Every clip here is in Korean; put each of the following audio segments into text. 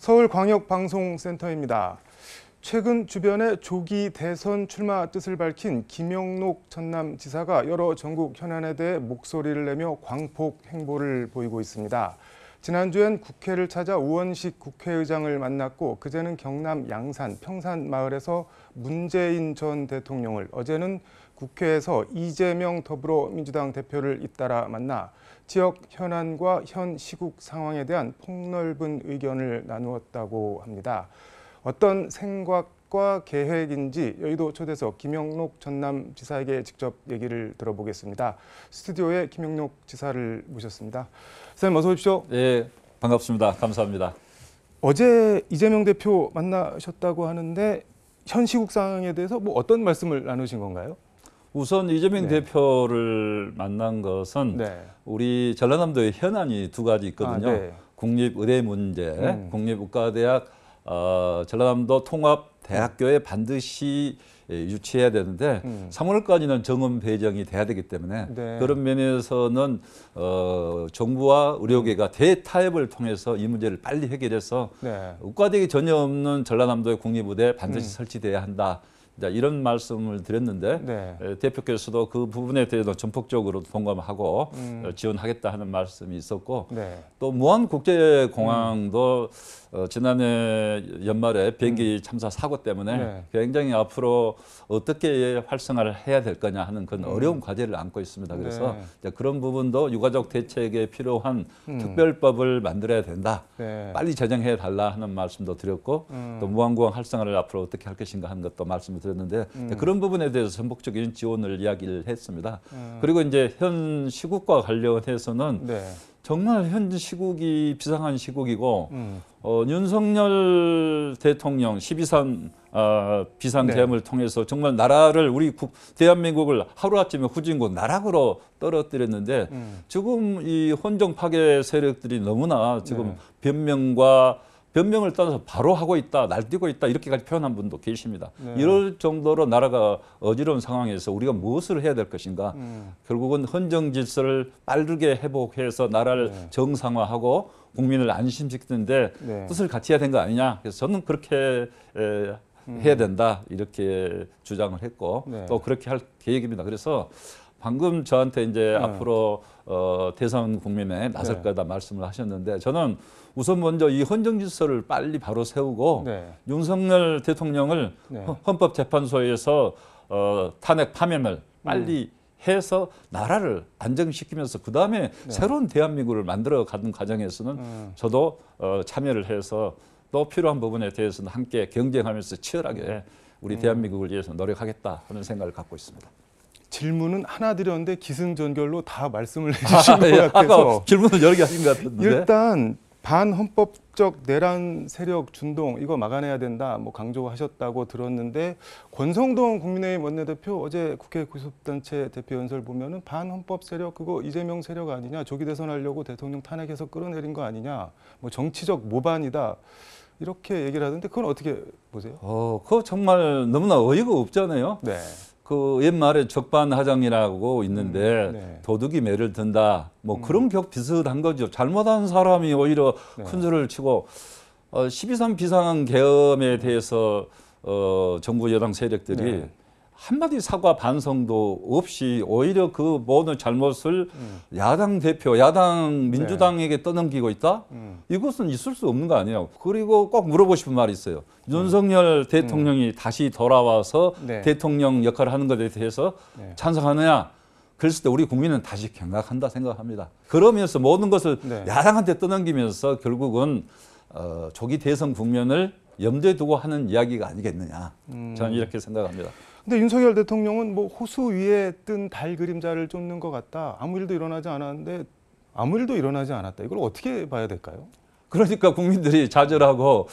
서울광역방송센터입니다. 최근 주변에 조기 대선 출마 뜻을 밝힌 김영록 전남지사가 여러 전국 현안에 대해 목소리를 내며 광폭 행보를 보이고 있습니다. 지난주엔 국회를 찾아 우원식 국회의장을 만났고 그제는 경남 양산 평산 마을에서 문재인 전 대통령을, 어제는 국회에서 이재명 더불어민주당 대표를 잇따라 만나 지역 현안과 현 시국 상황에 대한 폭넓은 의견을 나누었다고 합니다. 어떤 생각과 계획인지 여의도 초대석 김영록 전남지사에게 직접 얘기를 들어보겠습니다. 스튜디오에 김영록 지사를 모셨습니다. 선생님 어서 오십시오. 네, 반갑습니다. 감사합니다. 어제 이재명 대표 만나셨다고 하는데 현 시국 상황에 대해서 뭐 어떤 말씀을 나누신 건가요? 우선 이재명 대표를 만난 것은 우리 전라남도에 현안이 두 가지 있거든요. 국립의대 문제, 국립의과대학 전라남도 통합대학교에 반드시 유치해야 되는데 3월까지는 정원 배정이 돼야 되기 때문에 그런 면에서는 정부와 의료계가 대타협을 통해서 이 문제를 빨리 해결해서 의과대학이 전혀 없는 전라남도의 국립의대 반드시 설치돼야 한다. 이런 말씀을 드렸는데 대표께서도 그 부분에 대해서 전폭적으로 동감하고 지원하겠다 하는 말씀이 있었고 또 무안국제공항도 지난해 연말에 비행기 참사 사고 때문에 굉장히 앞으로 어떻게 활성화를 해야 될 거냐 하는 그런 어려운 과제를 안고 있습니다. 그래서 그런 부분도 유가족 대책에 필요한 특별법을 만들어야 된다. 빨리 제정해 달라 하는 말씀도 드렸고 또 무안공항 활성화를 앞으로 어떻게 할 것인가 하는 것도 말씀을 드렸는데 그런 부분에 대해서 전폭적인 지원을 이야기를 했습니다. 그리고 이제 현 시국과 관련해서는 정말 현 시국이 비상한 시국이고 윤석열 대통령 12.3 비상계엄을 통해서 정말 나라를 대한민국을 하루아침에 후진국 나락으로 떨어뜨렸는데 지금 이 혼종 파괴 세력들이 너무나 지금 변명을 떠나서 바로 하고 있다, 날뛰고 있다 이렇게까지 표현한 분도 계십니다. 이럴 정도로 나라가 어지러운 상황에서 우리가 무엇을 해야 될 것인가. 결국은 헌정 질서를 빠르게 회복해서 나라를 정상화하고 국민을 안심시키는데 뜻을 같이 해야 되는 거 아니냐. 그래서 저는 그렇게 해야 된다 이렇게 주장을 했고 또 그렇게 할 계획입니다. 그래서 방금 저한테 이제 앞으로 대선 국민에 나설 거다 말씀을 하셨는데 저는 우선 먼저 이 헌정 질서를 빨리 바로 세우고 윤석열 대통령을 헌법재판소에서 탄핵 파면을 빨리 해서 나라를 안정시키면서 그다음에 새로운 대한민국을 만들어가는 과정에서는 저도 참여를 해서 또 필요한 부분에 대해서는 함께 경쟁하면서 치열하게 우리 대한민국을 위해서 노력하겠다 하는 생각을 갖고 있습니다. 질문은 하나 드렸는데 기승전결로 다 말씀을 해주신 것 같아서 아까 질문을 여러 개 하신 것 같은데 일단 반헌법적 내란 세력 준동 이거 막아내야 된다 뭐 강조하셨다고 들었는데 권성동 국민의힘 원내대표 어제 국회 교섭단체 대표 연설 보면은 반헌법 세력 그거 이재명 세력 아니냐, 조기 대선하려고 대통령 탄핵해서 끌어내린 거 아니냐, 뭐 정치적 모반이다 이렇게 얘기를 하던데 그건 어떻게 보세요? 그거 정말 너무나 어이가 없잖아요. 그 옛말에 적반하장이라고 있는데 도둑이 매를 든다. 뭐 그런 격 비슷한 거죠. 잘못한 사람이 오히려 큰 소리를 치고 12.3 비상계엄에 대해서 정부 여당 세력들이 한마디 사과 반성도 없이 오히려 그 모든 잘못을 야당 대표, 야당 민주당에게 떠넘기고 있다? 이것은 있을 수 없는 거 아니에요. 그리고 꼭 물어보고 싶은 말이 있어요. 윤석열 대통령이 다시 돌아와서 대통령 역할을 하는 것에 대해서 찬성하느냐? 그랬을 때 우리 국민은 다시 경각한다 생각합니다. 그러면서 모든 것을 야당한테 떠넘기면서 결국은 조기 대선 국면을 염두에 두고 하는 이야기가 아니겠느냐. 저는 이렇게 생각합니다. 근데 윤석열 대통령은 뭐 호수 위에 뜬 달 그림자를 쫓는 것 같다. 아무 일도 일어나지 않았는데 아무 일도 일어나지 않았다. 이걸 어떻게 봐야 될까요? 그러니까 국민들이 좌절하고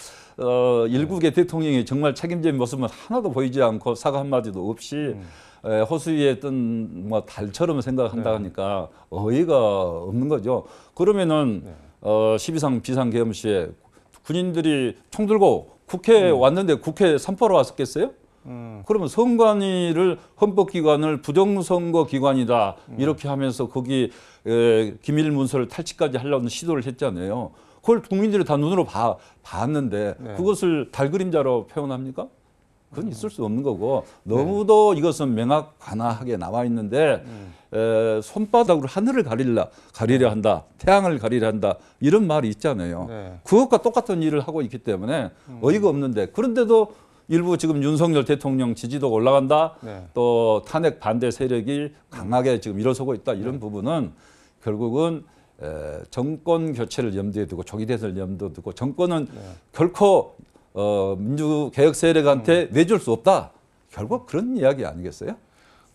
일국의 대통령이 정말 책임진 모습은 하나도 보이지 않고 사과 한마디도 없이 호수 위에 뜬 뭐 달처럼 생각한다 하니까 어이가 없는 거죠. 그러면은 12.3 비상계엄 시에 군인들이 총 들고 국회에 왔는데 국회 선포로 왔었겠어요? 그러면 선관위를 헌법기관을 부정선거기관이다 이렇게 하면서 거기 기밀문서를 탈취까지 하려는 시도를 했잖아요. 그걸 국민들이 다 눈으로 봤는데 네. 그것을 달그림자로 표현합니까? 그건 있을 수 없는 거고 너무도 이것은 명확하게 나와 있는데 손바닥으로 하늘을 가리려 한다, 태양을 가리려 한다 이런 말이 있잖아요. 네. 그것과 똑같은 일을 하고 있기 때문에 어이가 없는데 그런데도 일부 지금 윤석열 대통령 지지도가 올라간다. 네. 또 탄핵 반대 세력이 강하게 지금 일어서고 있다. 이런 부분은 결국은 정권 교체를 염두에 두고 조기 대선을 염두에 두고 정권은 결코 민주개혁 세력한테 내줄 수 없다. 결국 그런 이야기 아니겠어요?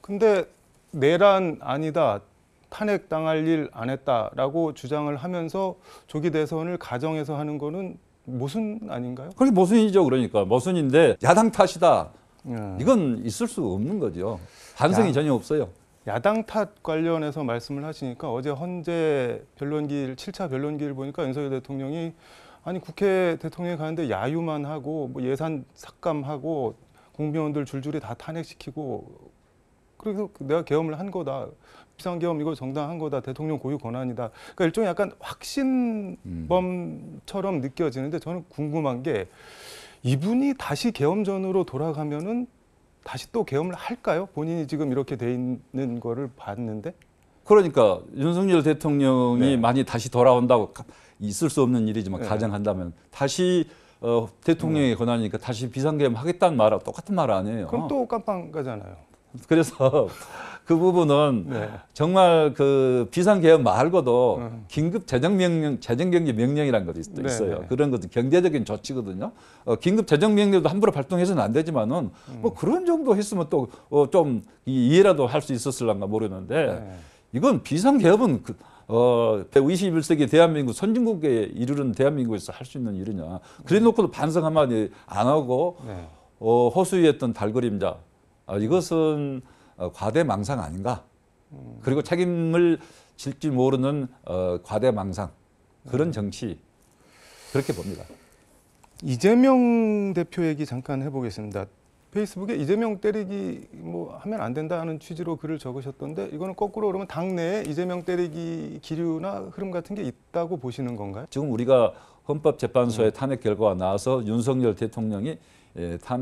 근데 내란 아니다. 탄핵 당할 일 안 했다라고 주장을 하면서 조기 대선을 가정해서 하는 거는 모순 아닌가요? 그게 모순이죠. 그러니까 모순인데 야당 탓이다. 이건 있을 수 없는 거죠. 반성이 전혀 없어요. 야당 탓 관련해서 말씀을 하시니까 어제 헌재 변론기일 7차 변론기를 보니까 윤석열 대통령이 아니 국회 대통령이 가는데 야유만 하고 뭐 예산 삭감하고 공무원들 줄줄이 다 탄핵시키고 그래서 내가 계엄을 한 거다. 비상계엄 이거 정당한 거다. 대통령 고유 권한이다. 그러니까 일종의 약간 확신범처럼 느껴지는데 저는 궁금한 게 이분이 다시 계엄전으로 돌아가면은 다시 또 계엄을 할까요? 본인이 지금 이렇게 돼 있는 거를 봤는데. 그러니까 윤석열 대통령이 많이 다시 돌아온다고 있을 수 없는 일이지만 가정한다면 다시 대통령의 권한이니까 다시 비상계엄 하겠다는 말하고 똑같은 말 아니에요. 그럼 또 깜빵 가잖아요. 그래서 그 부분은 정말 그 비상계엄 말고도 긴급 재정경제 명령이라는 것도 있어요. 그런 것도 경제적인 조치거든요. 긴급 재정명령도 함부로 발동해서는 안 되지만은 뭐 그런 정도 했으면 또 좀 이해라도 할 수 있었을란가 모르는데 이건 비상계엄은 21세기 대한민국 선진국에 이르는 대한민국에서 할 수 있는 일이냐. 그래 놓고도 반성 한마디 안 하고 호수위했던 달그림자. 이것은 과대망상 아닌가. 그리고 책임을 질지 모르는 과대망상. 그런 정치. 그렇게 봅니다. 이재명 대표 얘기 잠깐 해보겠습니다. 페이스북에 이재명 때리기 뭐 하면 안 된다는 취지로 글을 적으셨던데 이거는 거꾸로 그러면 당내에 이재명 때리기 기류나 흐름 같은 게 있다고 보시는 건가요? 지금 우리가 헌법재판소의 탄핵 결과가 나와서 윤석열 대통령이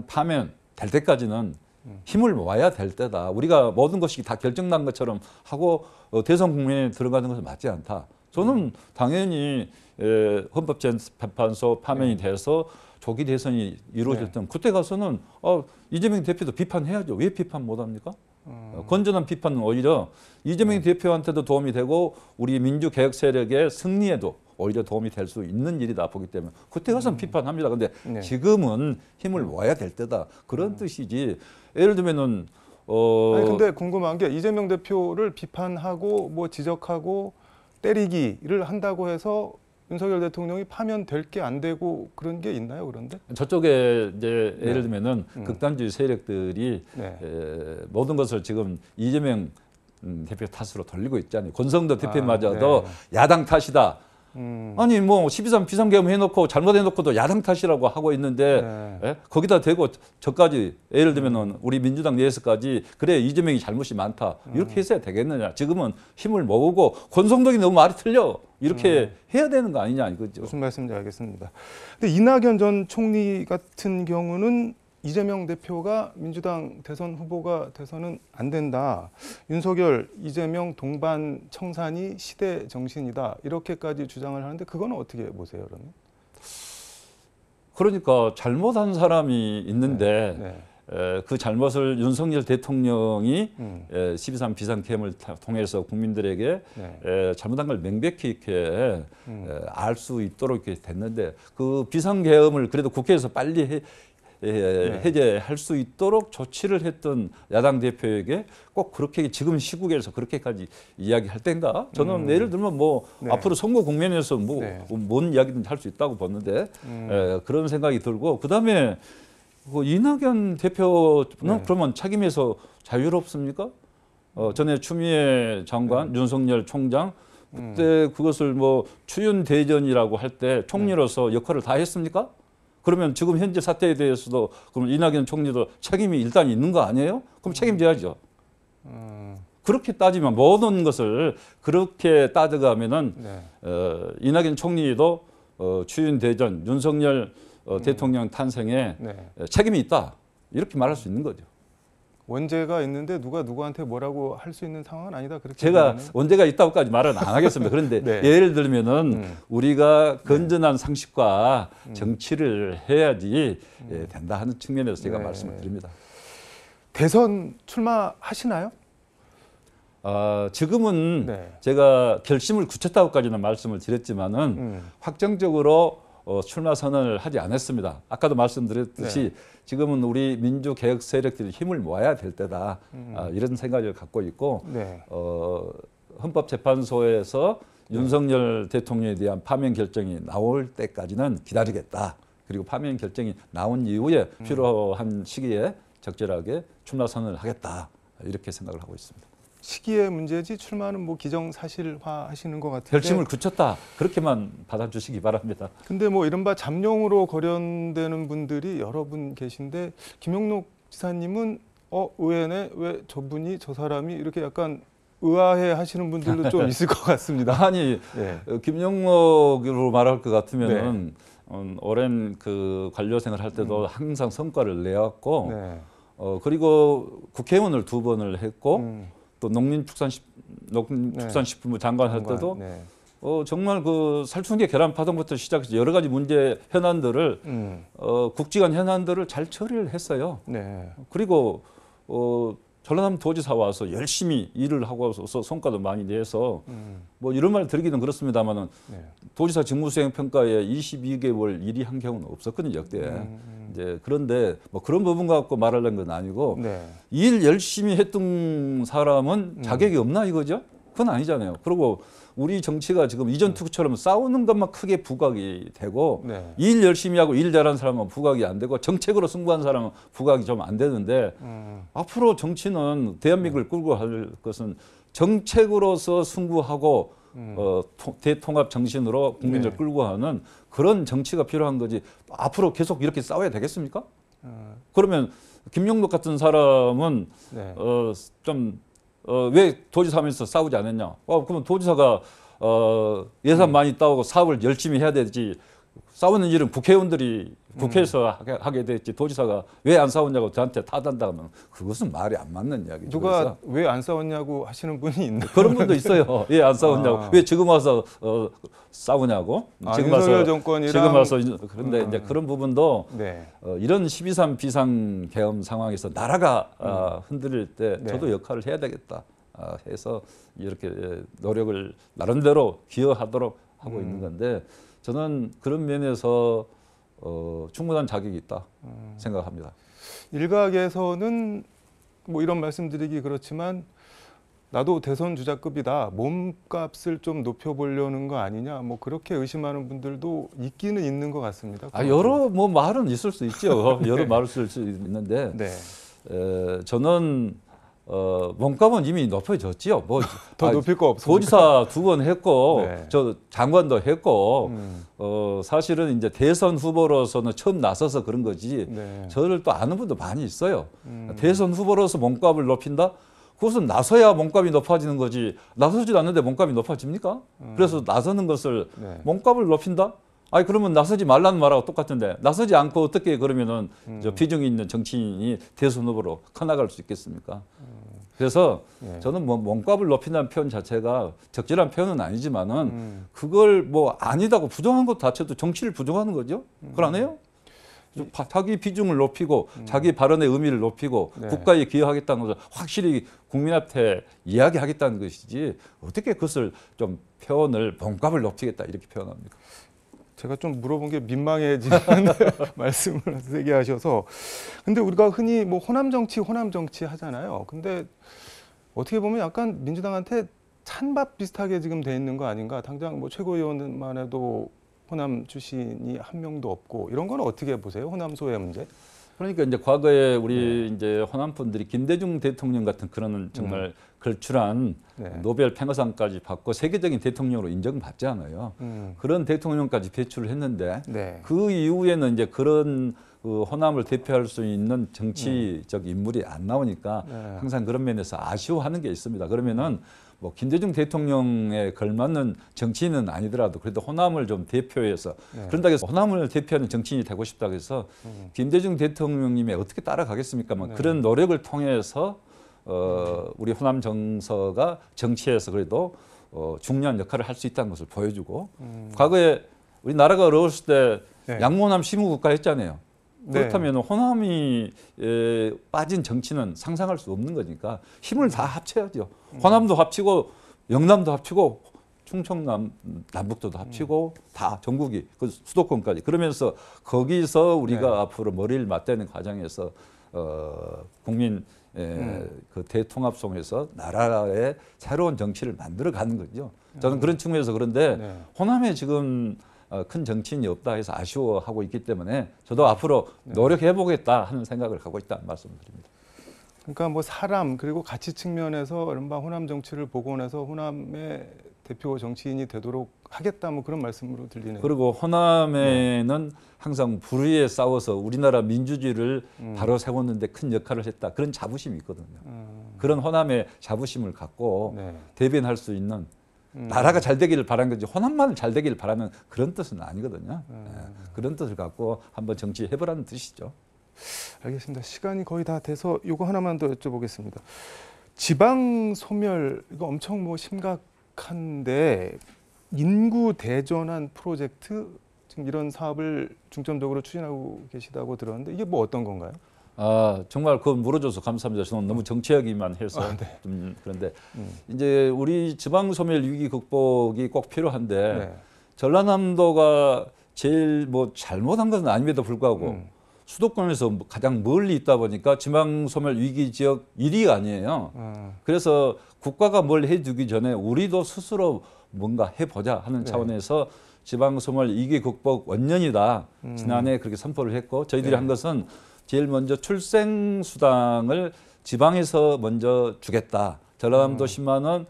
파면 될 때까지는 힘을 모아야 될 때다. 우리가 모든 것이 다 결정난 것처럼 하고 대선 국면에 들어가는 것은 맞지 않다. 저는 당연히 헌법재판소 파면이 돼서 조기 대선이 이루어질 때는 그때 가서는 이재명 대표도 비판해야죠. 왜 비판 못합니까? 건전한 비판은 오히려 이재명 대표한테도 도움이 되고 우리 민주개혁 세력의 승리에도 오히려 도움이 될 수 있는 일이다 보기 때문에 그때 가서는 비판합니다. 그런데 지금은 힘을 모아야 될 때다. 그런 뜻이지. 예를 들면은 아니 근데 궁금한 게 이재명 대표를 비판하고 뭐 지적하고 때리기를 한다고 해서 윤석열 대통령이 파면될 게 안 되고 그런 게 있나요? 그런데 저쪽에 이제 예를 들면은 극단주의 세력들이 모든 것을 지금 이재명 대표 탓으로 돌리고 있잖아요. 권성도 대표마저도 야당 탓이다. 아니 뭐 12.3 비상계엄 해놓고 잘못해놓고도 야당 탓이라고 하고 있는데 거기다 대고 저까지 예를 들면은 우리 민주당 내에서까지 그래 이재명이 잘못이 많다 이렇게 했어야 되겠느냐. 지금은 힘을 모으고 권성동이 너무 말이 틀려 이렇게 해야 되는 거 아니냐 이거죠. 무슨 말씀인지 알겠습니다. 근데 이낙연 전 총리 같은 경우는 이재명 대표가 민주당 대선 후보가 돼서는 안 된다. 윤석열, 이재명 동반 청산이 시대 정신이다. 이렇게까지 주장을 하는데 그건 어떻게 보세요, 그러면? 그러니까 잘못한 사람이 있는데 그 잘못을 윤석열 대통령이 12.3 비상계엄을 통해서 국민들에게 잘못한 걸 명백히 이렇게 알 수 있도록 이렇게 됐는데 그 비상계엄을 그래도 국회에서 빨리 해제할 수 있도록 조치를 했던 야당 대표에게 꼭 그렇게 지금 시국에서 그렇게까지 이야기할 때인가? 저는 예를 들면 뭐 앞으로 선거 국면에서 뭔 이야기든지 할 수 있다고 보는데 그런 생각이 들고 그다음에 이낙연 대표는 그러면 책임에서 자유롭습니까? 전에 추미애 장관, 윤석열 총장 그때 그것을 뭐 추윤 대전이라고 할 때 총리로서 역할을 다 했습니까? 그러면 지금 현재 사태에 대해서도 그럼 이낙연 총리도 책임이 일단 있는 거 아니에요? 그럼 책임져야죠. 그렇게 따지면 모든 것을 그렇게 따져가면은 이낙연 총리도 추윤 대전 윤석열 대통령 탄생에 책임이 있다 이렇게 말할 수 있는 거죠. 원죄가 있는데 누가 누구한테 뭐라고 할 수 있는 상황은 아니다. 그렇게 제가 보면은? 원죄가 있다고까지 말은 안 하겠습니다. 그런데 예를 들면은 우리가 건전한 상식과 정치를 해야지 된다 하는 측면에서 제가 말씀을 드립니다. 대선 출마하시나요? 지금은 제가 결심을 굳혔다고까지는 말씀을 드렸지만은 확정적으로 출마 선언을 하지 않았습니다. 아까도 말씀드렸듯이 지금은 우리 민주개혁 세력들이 힘을 모아야 될 때다. 이런 생각을 갖고 있고 헌법재판소에서 윤석열 대통령에 대한 파면 결정이 나올 때까지는 기다리겠다. 그리고 파면 결정이 나온 이후에 필요한 시기에 적절하게 출마 선언을 하겠다. 이렇게 생각을 하고 있습니다. 시기의 문제지 출마는 뭐 기정사실화 하시는 것 같은데 결심을 굳혔다 그렇게만 받아주시기 바랍니다. 근데 뭐 이른바 잠룡으로 거론되는 분들이 여러 분 계신데 김영록 지사님은 의외네 왜 저분이 저 사람이 이렇게 약간 의아해 하시는 분들도 좀 있을 것 같습니다. 아니 김영록으로 말할 것 같으면은 오랜 그 관료 생활할 때도 항상 성과를 내왔고 그리고 국회의원을 2번을 했고 또 농림축산식품부 장관 할 때도 정말 그 살충제 계란 파동부터 시작해서 여러 가지 문제 현안들을 국지간 현안들을 잘 처리를 했어요. 그리고 전라남 도지사 와서 열심히 일을 하고서 성과도 많이 내서 뭐 이런 말 드리기는 그렇습니다만은 도지사 직무수행 평가에 22개월 일이 한 경우는 없었거든요 역대. 이제 그런데 뭐 그런 부분 갖고 말하려는 건 아니고 일 열심히 했던 사람은 자격이 없나 이거죠? 그건 아니잖아요. 그리고 우리 정치가 지금 이전 투구처럼 싸우는 것만 크게 부각이 되고 일 열심히 하고 일 잘하는 사람은 부각이 안 되고 정책으로 승부한 사람은 부각이 좀 안 되는데 앞으로 정치는 대한민국을 끌고 갈 것은 정책으로서 승부하고 대통합 정신으로 국민을 끌고 가는 그런 정치가 필요한 거지 앞으로 계속 이렇게 싸워야 되겠습니까? 그러면 김영록 같은 사람은 왜 도지사 하면서 싸우지 않았냐? 그러면 도지사가 예산 많이 따오고 사업을 열심히 해야 되지. 싸우는 일은 국회의원들이 국회에서 하게 됐지. 도지사가 왜 안 싸웠냐고 저한테 타단다면 그것은 말이 안 맞는 이야기죠. 누가 왜 안 싸웠냐고 하시는 분이 있나요? 그런 분도 있어요. 왜 안 싸웠냐고. 왜 지금 와서 싸우냐고. 지금 윤석열 정권이랑 지금 와서 그런데 이제 그런 부분도 이런 12.3 비상계엄 상황에서 나라가 흔들릴 때 저도 역할을 해야 되겠다 해서 이렇게 노력을 나름대로 기여하도록 하고 있는 건데 저는 그런 면에서 충분한 자격이 있다 생각합니다. 일각에서는 뭐 이런 말씀드리기 그렇지만 나도 대선 주자급이다. 몸값을 좀 높여보려는 거 아니냐. 뭐 그렇게 의심하는 분들도 있기는 있는 것 같습니다. 여러 뭐 말은 있을 수 있죠. 여러 말을 쓸 수 있는데 저는 몸값은 이미 높여졌지요. 뭐 더 높일 거 없습니까? 도지사 2번 했고 저 장관도 했고 사실은 이제 대선 후보로서는 처음 나서서 그런 거지. 저를 또 아는 분도 많이 있어요. 대선 후보로서 몸값을 높인다? 그것은 나서야 몸값이 높아지는 거지. 나서지도 않는데 몸값이 높아집니까? 그래서 나서는 것을 몸값을 높인다? 아니 그러면 나서지 말라는 말하고 똑같은데 나서지 않고 어떻게 그러면은 저 비중이 있는 정치인이 대선 후보로 커나갈 수 있겠습니까? 그래서 저는 뭐 몸값을 높인다는 표현 자체가 적절한 표현은 아니지만은 그걸 뭐 아니다고 부정한 것 자체도 정치를 부정하는 거죠. 그걸 안 해요? 자기 비중을 높이고 자기 발언의 의미를 높이고 국가에 기여하겠다는 것을 확실히 국민한테 이야기하겠다는 것이지 어떻게 그것을 좀 표현을 몸값을 높이겠다 이렇게 표현합니까? 제가 좀 물어본 게 민망해지는 말씀을 세게 하셔서 근데 우리가 흔히 뭐 호남 정치 하잖아요. 근데 어떻게 보면 약간 민주당한테 찬밥 비슷하게 지금 돼 있는 거 아닌가? 당장 뭐 최고위원만 해도 호남 출신이 한 명도 없고 이런 건 어떻게 보세요? 호남 소외 문제? 그러니까 이제 과거에 우리 이제 호남 분들이 김대중 대통령 같은 그런 정말 걸출한 노벨 평화상까지 받고 세계적인 대통령으로 인정받지 않아요. 그런 대통령까지 배출을 했는데 그 이후에는 이제 그런 그 호남을 대표할 수 있는 정치적 인물이 안 나오니까 항상 그런 면에서 아쉬워하는 게 있습니다. 그러면은 뭐 김대중 대통령에 걸맞는 정치인은 아니더라도 그래도 호남을 좀 대표해서 그런다고 해서 호남을 대표하는 정치인이 되고 싶다고 해서 김대중 대통령님에 어떻게 따라가겠습니까만 그런 노력을 통해서 우리 호남 정서가 정치에서 그래도 중요한 역할을 할 수 있다는 것을 보여주고 과거에 우리나라가 어려웠을 때 양모남 시무국가 했잖아요. 그렇다면 호남이 빠진 정치는 상상할 수 없는 거니까 힘을 다 합쳐야죠. 호남도 합치고 영남도 합치고 충청남 남북도도 합치고 다 전국이 그 수도권까지 그러면서 거기서 우리가 앞으로 머리를 맞대는 과정에서 국민 그 대통합성에서 나라의 새로운 정치를 만들어가는 거죠. 저는 그런 측면에서 그런데 호남에 지금 큰 정치인이 없다 해서 아쉬워하고 있기 때문에 저도 앞으로 노력해보겠다 하는 생각을 갖고 있다는 말씀드립니다. 그러니까 뭐 사람 그리고 가치 측면에서 이른바 호남 정치를 복원해서 호남의 대표 정치인이 되도록 하겠다 뭐 그런 말씀으로 들리네요. 그리고 호남에는 항상 불의에 싸워서 우리나라 민주주의를 바로 세웠는데 큰 역할을 했다. 그런 자부심이 있거든요. 그런 호남의 자부심을 갖고 대변할 수 있는 나라가 잘 되기를 바라는 거지 호남만 잘 되기를 바라는 그런 뜻은 아니거든요. 그런 뜻을 갖고 한번 정치해보라는 뜻이죠. 알겠습니다. 시간이 거의 다 돼서 이거 하나만 더 여쭤보겠습니다. 지방 소멸 이거 엄청 뭐 심각한데 인구 대전환 프로젝트 지금 이런 사업을 중점적으로 추진하고 계시다고 들었는데 이게 뭐 어떤 건가요? 정말 그거 물어줘서 감사합니다. 저는 너무 정치하기만 해서 좀 그런데 이제 우리 지방 소멸 위기 극복이 꼭 필요한데 전라남도가 제일 뭐 잘못한 것은 아님에도 불구하고 수도권에서 가장 멀리 있다 보니까 지방 소멸 위기 지역 1위가 아니에요. 그래서 국가가 뭘 해주기 전에 우리도 스스로 뭔가 해보자 하는 차원에서 지방 소멸 위기 극복 원년이다. 지난해 그렇게 선포를 했고 저희들이 한 것은 제일 먼저 출생 수당을 지방에서 먼저 주겠다. 전라남도 10만 원,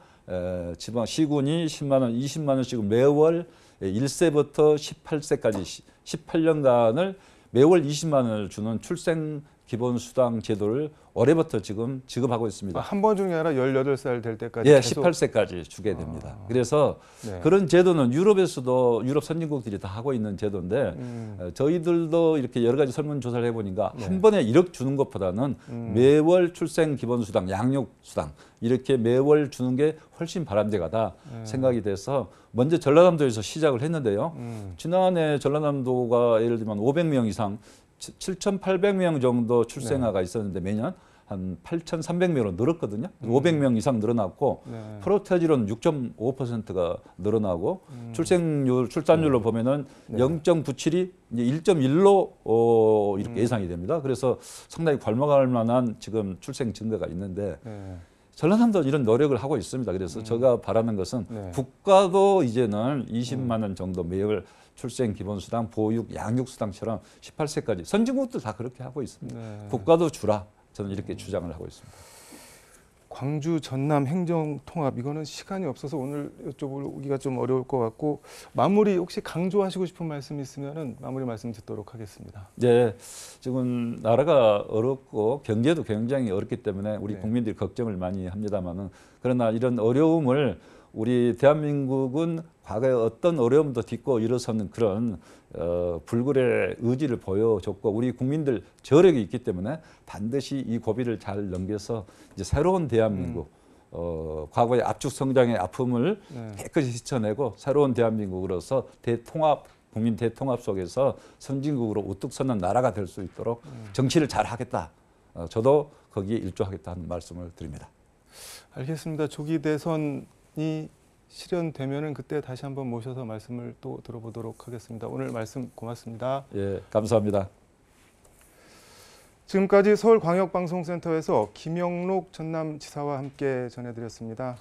지방 시군이 10만 원, 20만 원씩 매월 1세부터 18세까지 18년간을 매월 20만 원을 주는 출생 기본 수당 제도를 올해부터 지금 지급하고 있습니다. 한 번 중에 아니라 18살 될 때까지 계속? 18세까지 주게 됩니다. 그래서 그런 제도는 유럽에서도 유럽 선진국들이 다 하고 있는 제도인데 저희들도 이렇게 여러 가지 설문조사를 해보니까 한 번에 1억 주는 것보다는 매월 출생 기본 수당, 양육 수당 이렇게 매월 주는 게 훨씬 바람직하다 생각이 돼서 먼저 전라남도에서 시작을 했는데요. 지난해 전라남도가 예를 들면 500명 이상 7,800명 정도 출생아가 있었는데 매년 한 8,300명으로 늘었거든요. 500명 이상 늘어났고 프로테지로는 6.5%가 늘어나고 출생률, 출산율로 보면은 0.97이 이제 1.1로 이렇게 예상이 됩니다. 그래서 상당히 괄목할 만한 지금 출생 증가가 있는데 전라남도 이런 노력을 하고 있습니다. 그래서 제가 바라는 것은 국가도 이제는 20만 원 정도 매월 출생 기본수당, 보육, 양육수당처럼 18세까지 선진국들 다 그렇게 하고 있습니다. 국가도 주라. 저는 이렇게 주장을 하고 있습니다. 광주 전남 행정 통합 이거는 시간이 없어서 오늘 여쭤보기가 좀 어려울 것 같고 마무리 혹시 강조하시고 싶은 말씀 있으면은 마무리 말씀 듣도록 하겠습니다. 네, 지금 나라가 어렵고 경제도 굉장히 어렵기 때문에 우리 국민들이 걱정을 많이 합니다만은 그러나 이런 어려움을 우리 대한민국은 과거에 어떤 어려움도 딛고 일어서는 그런 불굴의 의지를 보여줬고 우리 국민들 저력이 있기 때문에 반드시 이 고비를 잘 넘겨서 이제 새로운 대한민국 과거의 압축 성장의 아픔을 깨끗이 씻어내고 새로운 대한민국으로서 대통합 국민 대통합 속에서 선진국으로 우뚝 서는 나라가 될 수 있도록 정치를 잘 하겠다. 저도 거기에 일조하겠다는 말씀을 드립니다. 알겠습니다. 조기 대선이 실현되면은 그때 다시 한번 모셔서 말씀을 또 들어보도록 하겠습니다. 오늘 말씀 고맙습니다. 예, 감사합니다. 지금까지 서울광역방송센터에서 김영록 전남지사와 함께 전해드렸습니다.